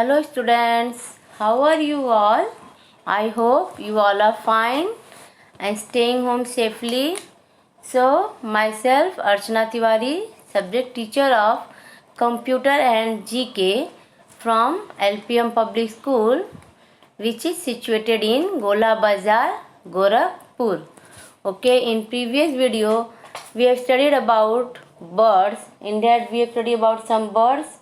Hello students, how are you all? I hope you all are fine and staying home safely. So, myself Archana Tiwari, subject teacher of Computer and GK from LPM Public School, which is situated in Gola Bazar, Gorakhpur. Okay, in previous video we have studied about birds. In that we have studied about some birds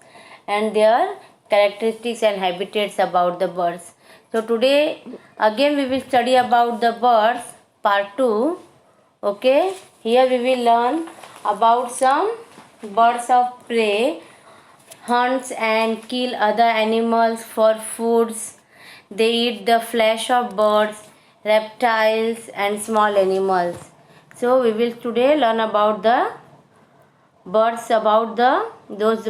and their characteristics and habitats about the birds. So today again we will study about the birds part 2. Okay, here we will learn about some birds of prey, hunts and kill other animals for foods. They eat the flesh of birds, reptiles and small animals. So we will today learn about the birds, about those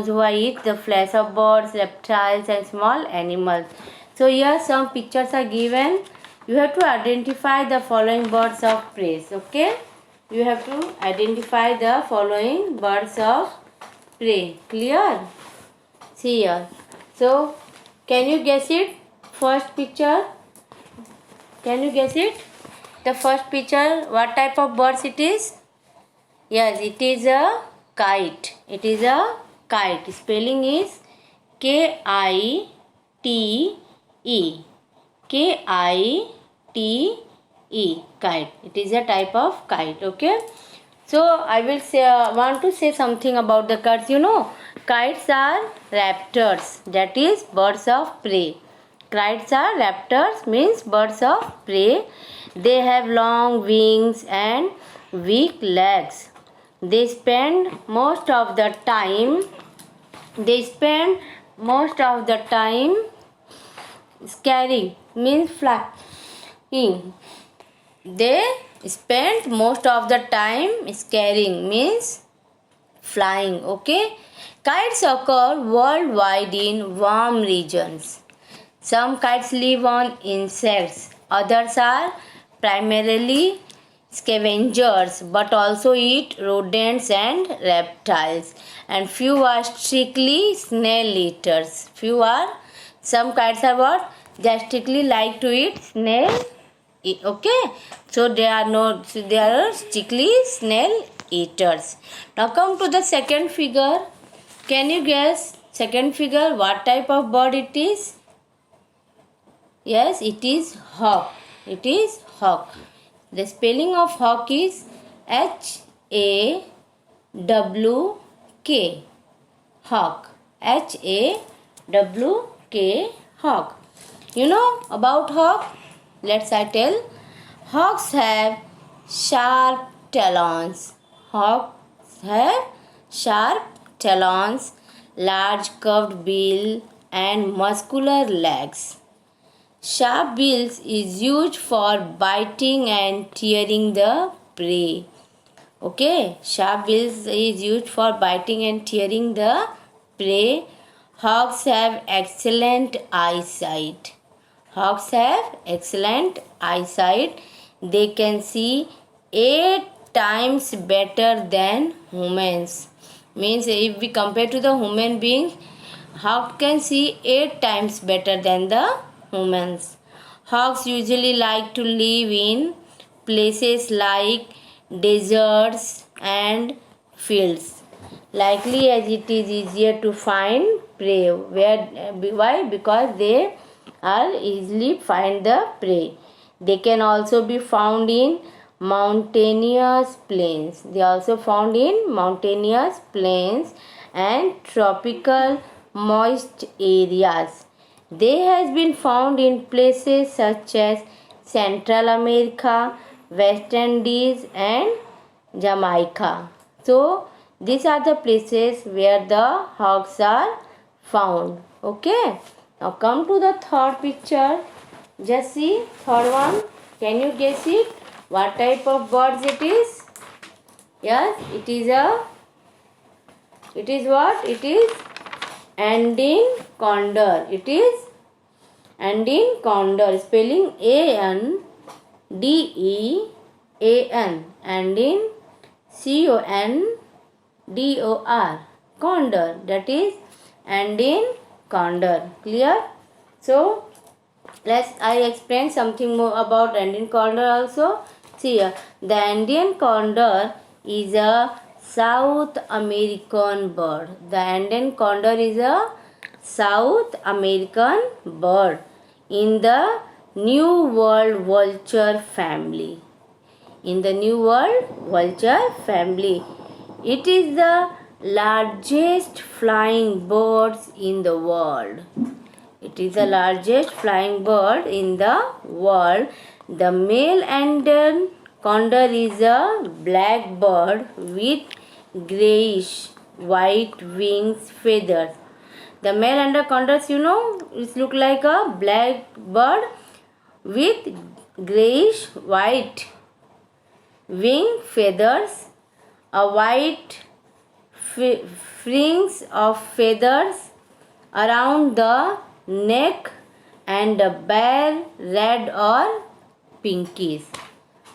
who eat the flesh of birds, reptiles and small animals. So here some pictures are given. You have to identify the following birds of prey. Okay, you have to identify the following birds of prey. Clear? See here. So can you guess it? First picture, can you guess it? The first picture, what type of birds it is? Yes, it is a kite. It is a kite. Spelling is K-I-T-E. K-I-T-E. Kite. It is a type of kite. Okay. So I will say, want to say something about the kites. You know, kites are raptors. That is birds of prey. Kites are raptors, means birds of prey. They have long wings and weak legs. They spend most of the time scaring, means flying. They spend most of the time scaring, means flying. Okay, kites occur worldwide in warm regions. Some kites live on insects, others are primarily scavengers but also eat rodents and reptiles, and few are strictly snail eaters. Some kites are what? They strictly like to eat snail. Okay, so they are strictly snail eaters. Now come to the second figure. Can you guess second figure what type of bird it is? Yes, it is hawk. It is hawk. The spelling of hawk is H-A-W-K. Hawk. H-A-W-K. Hawk. You know about hawk? Let's I tell. Hawks have sharp talons. Hawks have sharp talons, large curved bill and muscular legs. Sharp bills is used for biting and tearing the prey. Okay, sharp bills is used for biting and tearing the prey. Hawks have excellent eyesight. Hawks have excellent eyesight. They can see 8 times better than humans. Means if we compare to the human beings, hawk can see 8 times better than the humans. Hawks usually like to live in places like deserts and fields, likely as it is easier to find prey. Why? Because they are easily find the prey. They can also be found in mountainous plains. They are also found in mountainous plains and tropical moist areas. They has been found in places such as Central America, West Indies and Jamaica. So these are the places where the hawks are found. Okay. Now come to the third picture. Just see third one. Can you guess it? What type of birds it is? Yes, it is what? It is Andean condor. It is Andean condor. Spelling A-N-D-E-A-N. Andean C-O-N-D-O-R. Condor. That is Andean condor. Clear? So I explain something more about Andean condor also. See here, the Andean condor is a South American bird. The Andean condor is a South American bird in the New World vulture family. In the New World vulture family, it is the largest flying birds in the world. It is the largest flying bird in the world. The male Andean condor is a black bird with grayish white wings feathers. The male Andean condors, it look like a black bird with grayish white wing feathers, a white fringe of feathers around the neck, and a bare red or pinkish.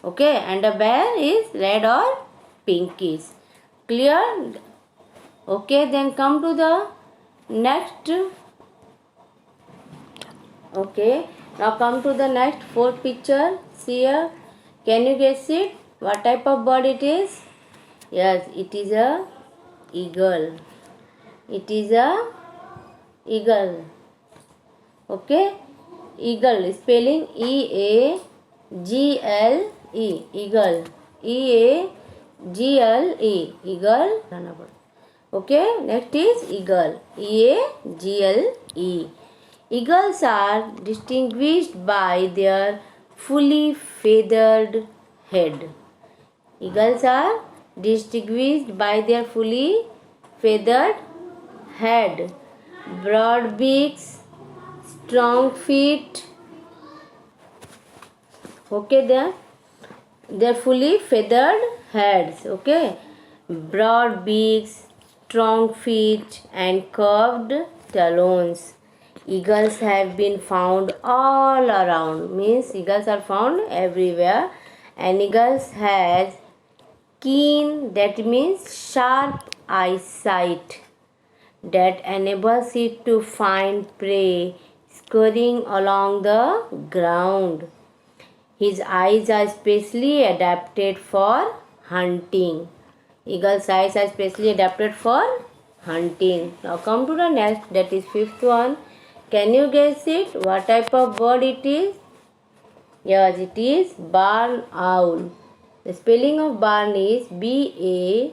Okay, and a bare is red or pinkish. Clear? Okay, then come to the next. Okay, now come to the next fourth picture. See here. Can you guess it? What type of bird it is? Yes, it is a eagle. It is a eagle. Okay, eagle spelling EAGLE, eagle, EAGLE, eagle. Okay, next is eagle, EAGLE. Eagles are distinguished by their fully feathered head. Eagles are distinguished by their fully feathered head, broad beaks, strong feet. Okay, they're fully feathered heads. Okay, broad beaks, strong feet, and curved talons. Eagles have been found all around. Means eagles are found everywhere. And eagles has keen, that means sharp eyesight, that enables it to find prey scurrying along the ground. His eyes are specially adapted for hunting. Eagle's eyes are specially adapted for hunting. Now come to the next, that is fifth one. Can you guess it? What type of bird it is? Yes, it is barn owl. The spelling of barn is BARN,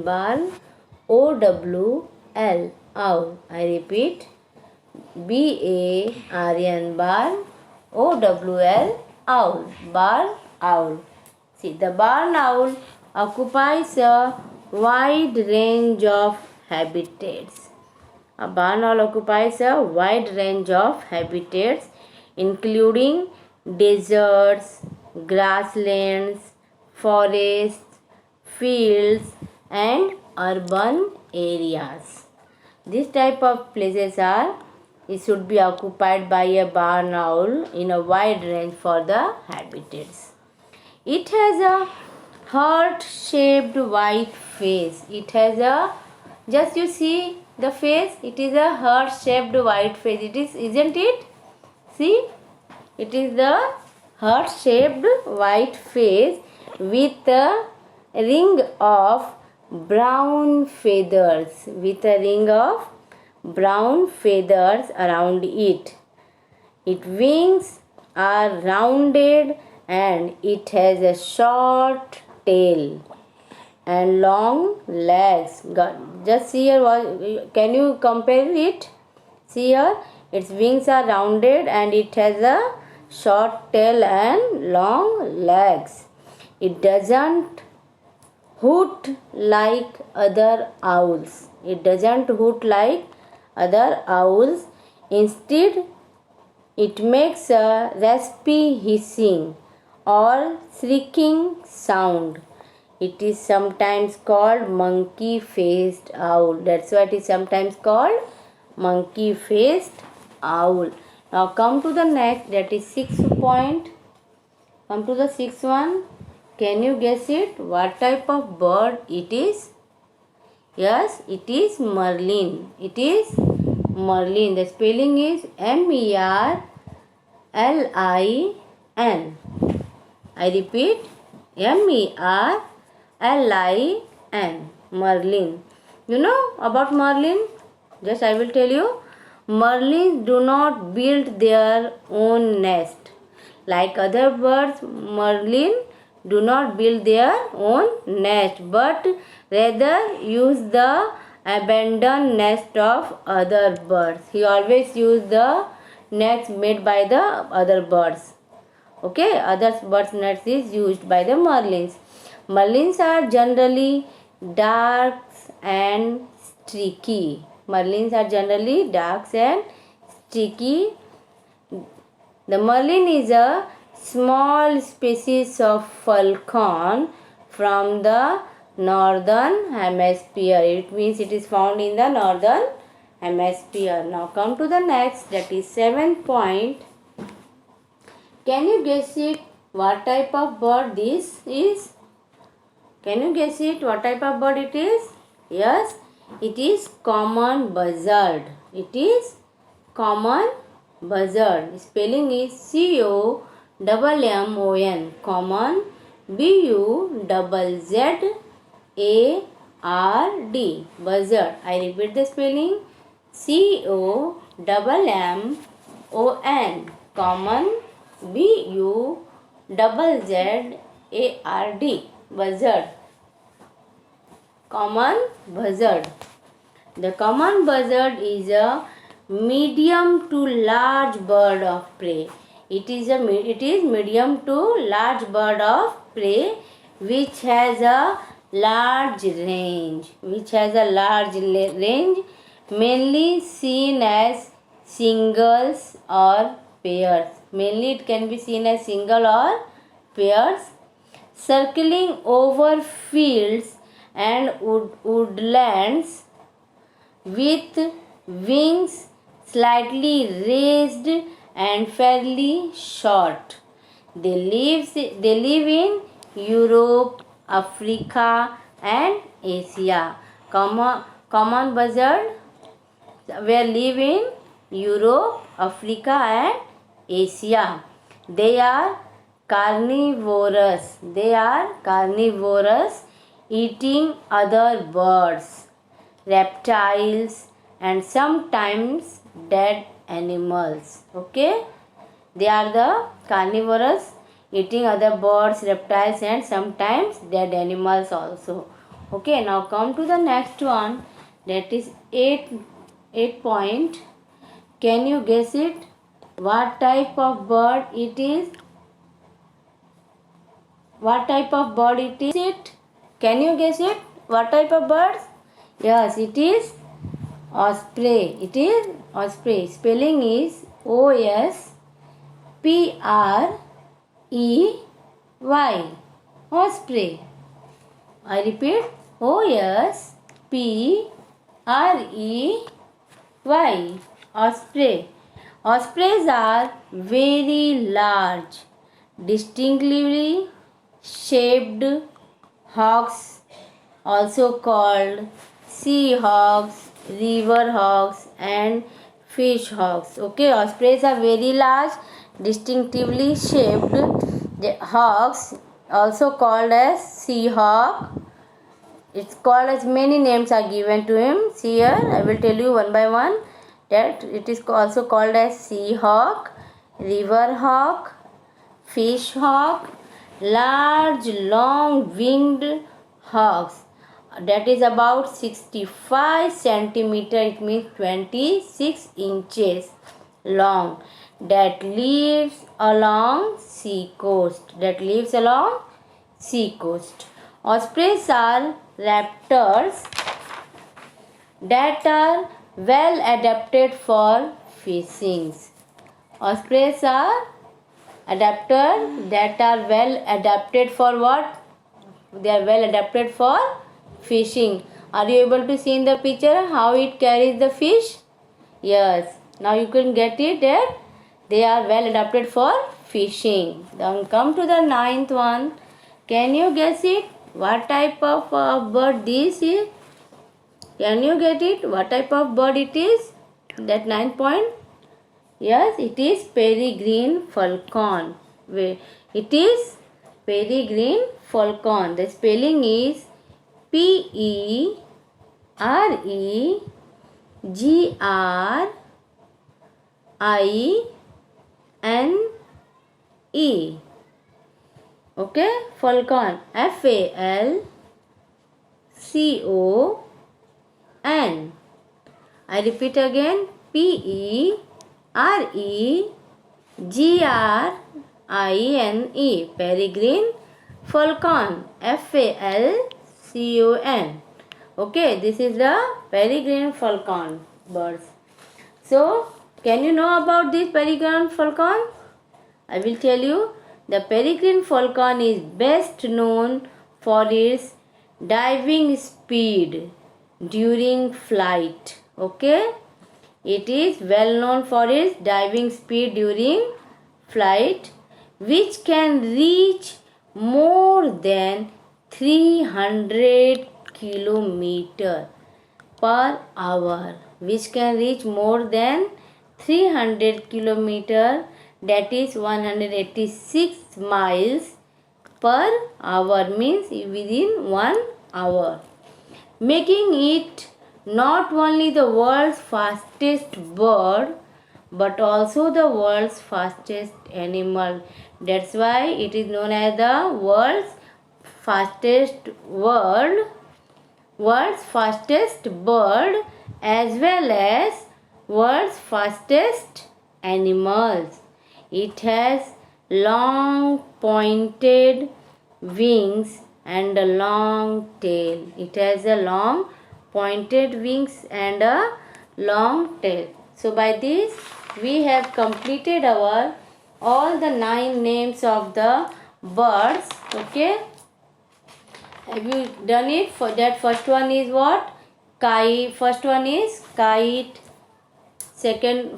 barn, OWL, owl. I repeat, BARN, barn, OWL, owl, barn owl. See, the barn owl occupies a wide range of habitats. A barn owl occupies a wide range of habitats, including deserts, grasslands, forests, fields, and urban areas. This type of places it should be occupied by a barn owl in a wide range for the habitats. It has a heart-shaped white face. It has a, just you see the face, it is a heart-shaped white face. It is, isn't it? See, it is the heart-shaped white face with a ring of brown feathers. With a ring of brown feathers around it. Its wings are rounded and it has a short tail and long legs. Just see here, can you compare it? See here, its wings are rounded and it has a short tail and long legs. It doesn't hoot like other owls. It doesn't hoot like other owls. Instead, it makes a raspy hissing or shrieking sound. It is sometimes called monkey-faced owl. That's why it is sometimes called monkey-faced owl. Now come to the next, that is 6th point. Come to the 6th one. Can you guess it? What type of bird it is? Yes, it is merlin. It is Merlin. The spelling is MERLIN. I repeat, MERLIN. Merlin. You know about Merlin? Just I will tell you. Merlins do not build their own nest. Like other birds, Merlin do not build their own nest, but rather use the abandoned nest of other birds. He always use the nest made by the other birds. Okay, other birds' nest is used by the Merlins. Merlins are generally dark and streaky. Merlins are generally dark and streaky. The Merlin is a small species of falcon from the northern hemisphere. It means it is found in the northern hemisphere. Now come to the next, that is 7th point. Can you guess it? What type of bird this is? Can you guess it? What type of bird it is? Yes, it is common buzzard. It is common buzzard. Spelling is COMMON. Common, BUZZARD. Buzzard. I repeat the spelling. COMMON. Common, BUZZARD. Buzzard. Common buzzard. The common buzzard is a medium to large bird of prey. It is medium to large bird of prey which has a large range. Mainly seen as singles or pairs. Mainly it can be seen as single or pairs. Circling over fields and woodlands with wings slightly raised and fairly short. They live in Europe, Africa and Asia. Common buzzard live in Europe, Africa and Asia. They are carnivorous. Eating other birds, reptiles and sometimes dead animals. Okay, they are the carnivorous, eating other birds, reptiles and sometimes dead animals also. Okay, now come to the next one, that is 8 point. Can you guess it? What type of bird it is? Can you guess it? What type of birds? Yes, it is osprey. Spelling is OSPREY. Osprey. I repeat, OSPREY. Osprey. Ospreys are very large, distinctly shaped hawks, also called sea hawks, river hawks and fish hawks. Okay, ospreys are very large, distinctively shaped hawks, also called as sea hawk. It's called as many names are given to him. See here, I will tell you one by one that it is also called as sea hawk, river hawk, fish hawk, large long winged hawks, that is about 65 centimeter, it means 26 inches long, that lives along sea coast. Ospreys are raptors that are well adapted for fishing. Ospreys are adapters that are well adapted for what? They are well adapted for fishing. Are you able to see in the picture how it carries the fish? Yes. Now you can get it that they are well adapted for fishing. Then come to the 9th one. Can you guess it? What type of bird this is? Can you get it? What type of bird it is? that 9 point? Yes, it is peregrine falcon. It is peregrine falcon. The spelling is PEREGRINE. Okay, falcon. FALCON. I repeat again. PEREGRINE. Peregrine falcon. FALCON. Okay, this is the peregrine falcon birds. So, can you know about this peregrine falcon? I will tell you. The peregrine falcon is best known for its diving speed during flight. Okay, it is well known for its diving speed during flight, which can reach more than 300 km per hour. Which can reach more than 300 km, that is 186 miles per hour, means within 1 hour, making it not only the world's fastest bird but also the world's fastest animal. That's why it is known as the world's fastest bird as well as world's fastest animals. It has long pointed wings and a long tail. It has a long pointed wings and a long tail. So by this we have completed our all the 9 names of the birds. Okay, have you done it? For that, first one is what? Kite. First one is kite.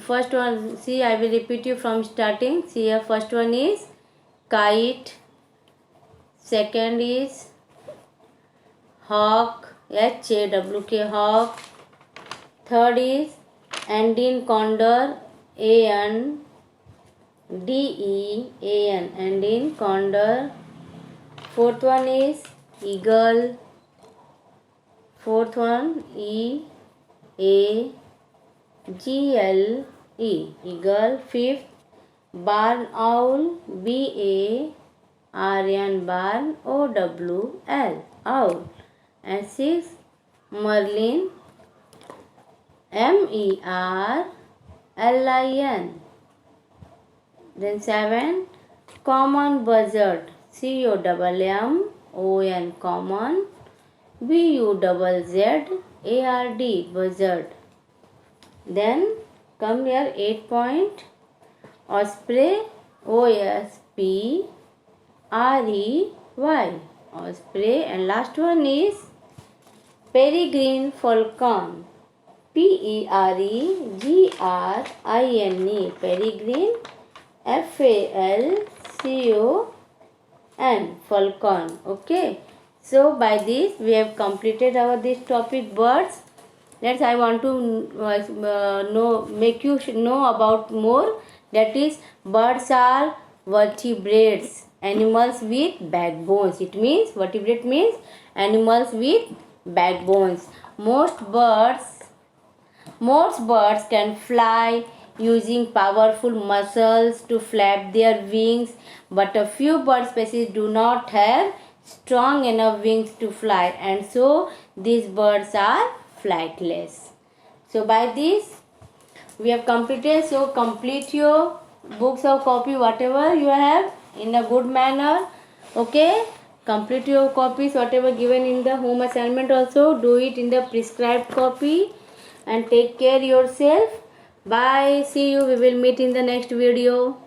First one, see, I will repeat you from starting. See here, first one is kite. Second is hawk. HAWK, hawk. Third is Andean condor. ANDEAN, Andean condor. Fourth one is eagle. Fourth one EAGLE, eagle. Fifth, barn owl. BARN, barn. OWL, owl. And sixth, merlin. MERLIN. Then 7, common buzzard. COMMON, common. BUZZARD, buzzard. Then come here 8 point, osprey. OSPREY, osprey. And last one is peregrine falcon. PEREGRINE, peregrine. FALCON, falcon. Okay, so by this we have completed our this topic birds. Next I want to make you know about more, that is birds are vertebrates, animals with backbones. It means vertebrate means animals with backbones. Most birds can fly using powerful muscles to flap their wings, but a few bird species do not have strong enough wings to fly, and so these birds are flightless. So by this we have completed. So complete your books or copy, whatever you have, in a good manner. Okay, complete your copies, whatever given in the home assignment. Also do it in the prescribed copy, and take care yourself. Bye, see you, we will meet in the next video.